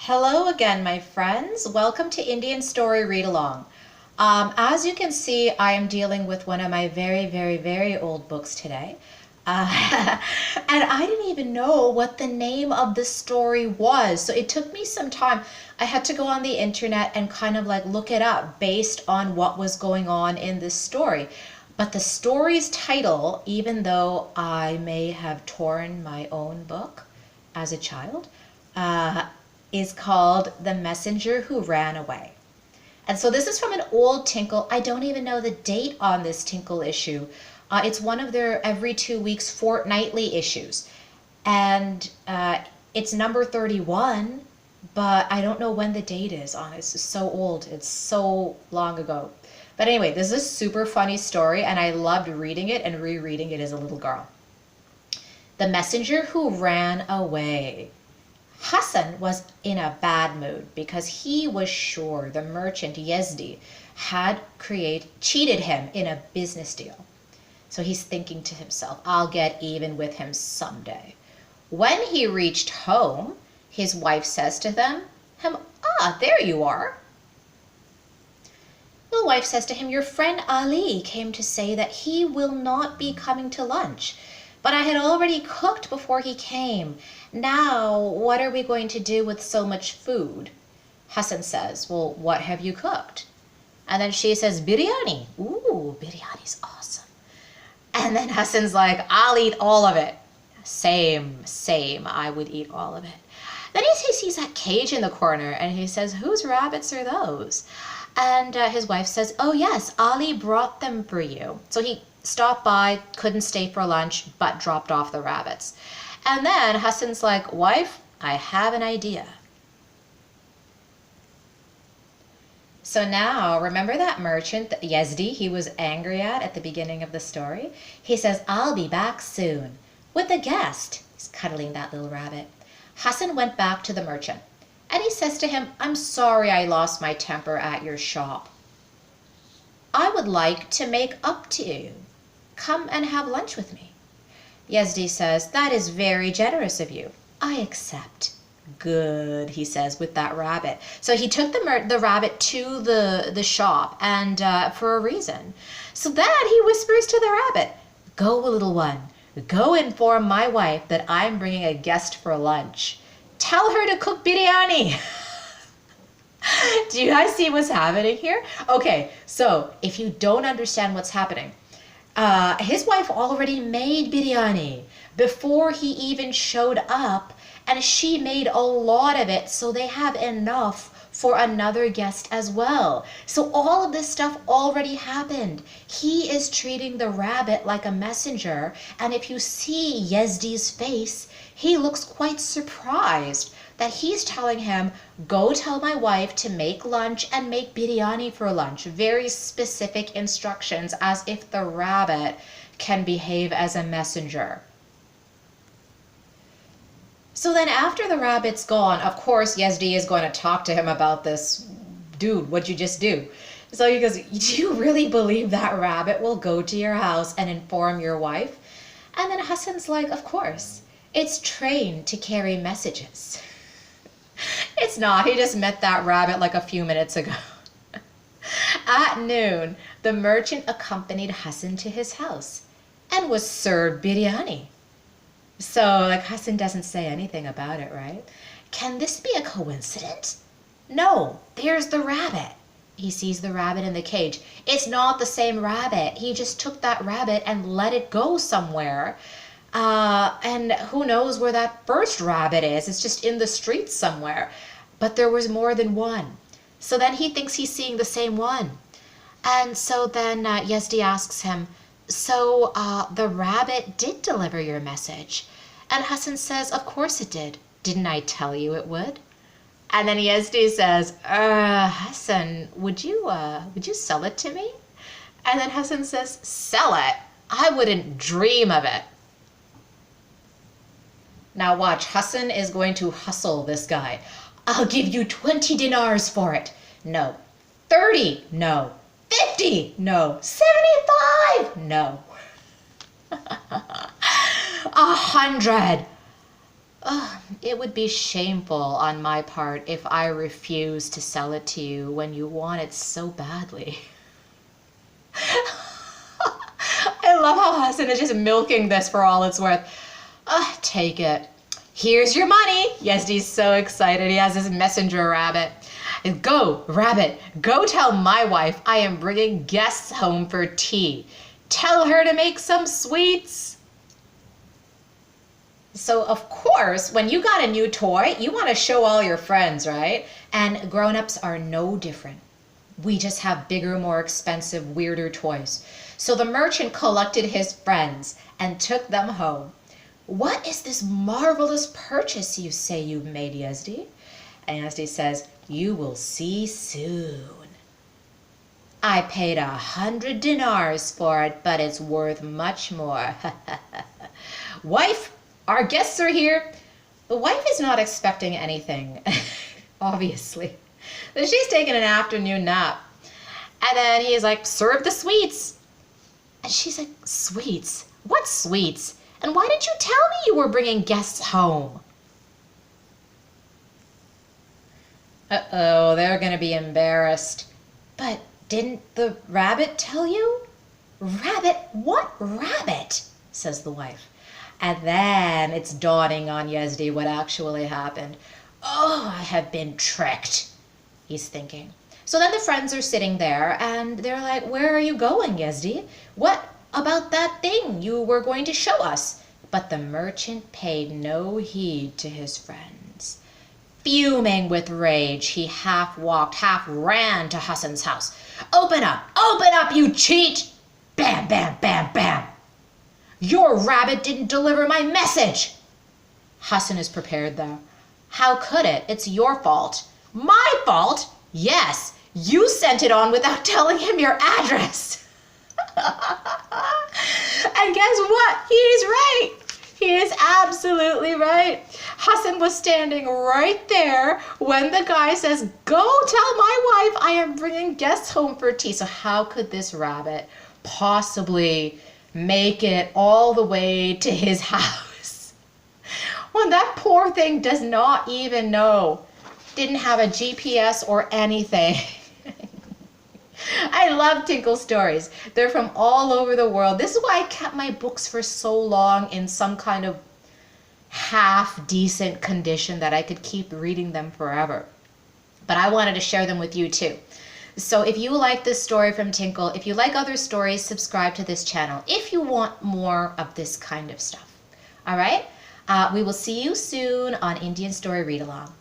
Hello again, my friends. Welcome to Indian Story Read Along. As you can see, I am dealing with one of my very old books today. And I didn't even know what the name of the story was. So it took me some time. I had to go on the internet and kind of like look it up based on what was going on in this story. But the story's title, even though I may have torn my own book as a child, is called The Messenger Who Ran Away. And so this is from an old Tinkle. I don't even know the date on this Tinkle issue. It's one of their every 2 weeks fortnightly issues. And it's number 31, but I don't know when the date is on it. It's so old. It's so long ago. But anyway, this is a super funny story, and I loved reading it and rereading it as a little girl. The Messenger Who Ran Away. Hassan was in a bad mood because he was sure the merchant Yezdi had cheated him in a business deal. So he's thinking to himself, I'll get even with him someday. When he reached home, his wife says to him, there you are. The wife says to him, your friend Ali came to say that he will not be coming to lunch, but I had already cooked before he came. Now, what are we going to do with so much food? Hassan says, well, what have you cooked? And then she says, biryani. Ooh, biryani's awesome. And then Hassan's like, I'll eat all of it. Same, I would eat all of it. Then he sees that cage in the corner and he says, whose rabbits are those? And his wife says, oh yes, Ali brought them for you. So he stopped by, couldn't stay for lunch, but dropped off the rabbits. And then Hassan's like, wife, I have an idea. So now, remember that merchant, Yezdi, he was angry at the beginning of the story? He says, I'll be back soon with a guest. He's cuddling that little rabbit. Hassan went back to the merchant and he says to him, I'm sorry I lost my temper at your shop. I would like to make up to you. Come and have lunch with me. Yezdi says, that is very generous of you. I accept. Good, he says, with that rabbit. So he took the rabbit to the shop, and for a reason. So then he whispers to the rabbit, go, little one, go inform my wife that I'm bringing a guest for lunch. Tell her to cook biryani. Do you guys see what's happening here? Okay, so if you don't understand what's happening, his wife already made biryani before he even showed up, and she made a lot of it, so they have enough for another guest as well. So all of this stuff already happened. He is treating the rabbit like a messenger, and if you see Yezdi's face, he looks quite surprised that he's telling him, go tell my wife to make lunch and make biryani for lunch. Very specific instructions, as if the rabbit can behave as a messenger. So then after the rabbit's gone, of course, Yezdi is going to talk to him about this. Dude, what'd you just do? So he goes, do you really believe that rabbit will go to your house and inform your wife? And then Hassan's like, of course. It's trained to carry messages. It's not. He just met that rabbit like a few minutes ago. At noon, the merchant accompanied Hassan to his house and was served biryani. So, like, Hassan doesn't say anything about it, right? Can this be a coincidence? No, there's the rabbit. He sees the rabbit in the cage. It's not the same rabbit. He just took that rabbit and let it go somewhere. And who knows where that first rabbit is. It's just in the streets somewhere. But there was more than one. So then he thinks he's seeing the same one. And so then Yezdi asks him, so the rabbit did deliver your message? And Hassan says, of course it did. Didn't I tell you it would? And then Yezdi says, Hassan, would you sell it to me? And then Hassan says, sell it? I wouldn't dream of it. Now watch, Hassan is going to hustle this guy. I'll give you 20 dinars for it. No. 30? No. 50? No. 75? No. 100? It would be shameful on my part if I refused to sell it to you when you want it so badly. I love how Hassan is just milking this for all it's worth. Take it. Here's your money. Yezdi's so excited. He has his messenger rabbit. Go, rabbit, go tell my wife I am bringing guests home for tea. Tell her to make some sweets. So, of course, when you got a new toy, you want to show all your friends, right? And grown-ups are no different. We just have bigger, more expensive, weirder toys. So the merchant collected his friends and took them home. What is this marvelous purchase you say you've made, Yezdi? And Yazdi says, you will see soon. I paid 100 dinars for it, but it's worth much more. Wife, our guests are here. The wife is not expecting anything, obviously. She's taking an afternoon nap. And then he's like, serve the sweets. And she's like, sweets? What sweets? And why did you tell me you were bringing guests home? Uh-oh, they're going to be embarrassed. But didn't the rabbit tell you? Rabbit? What rabbit? Says the wife. And then it's dawning on Yezdi what actually happened. Oh, I have been tricked, he's thinking. So then the friends are sitting there and they're like, where are you going, Yezdi? What about that thing you were going to show us? But the merchant paid no heed to his friends. Fuming with rage, he half walked, half ran to Hassan's house. Open up, you cheat! Bam, bam, bam, bam. Your rabbit didn't deliver my message. Hassan is prepared though. How could it? It's your fault. My fault? Yes, you sent it on without telling him your address. And guess what? He's right. He is absolutely right. Hassan was standing right there when the guy says, go tell my wife I am bringing guests home for tea. So how could this rabbit possibly make it all the way to his house when that poor thing does not even know? Didn't have a GPS or anything. I love Tinkle stories. They're from all over the world. This is why I kept my books for so long in some kind of half-decent condition that I could keep reading them forever. But I wanted to share them with you too. So if you like this story from Tinkle, if you like other stories, subscribe to this channel if you want more of this kind of stuff. All right? We will see you soon on Indian Story Read Along.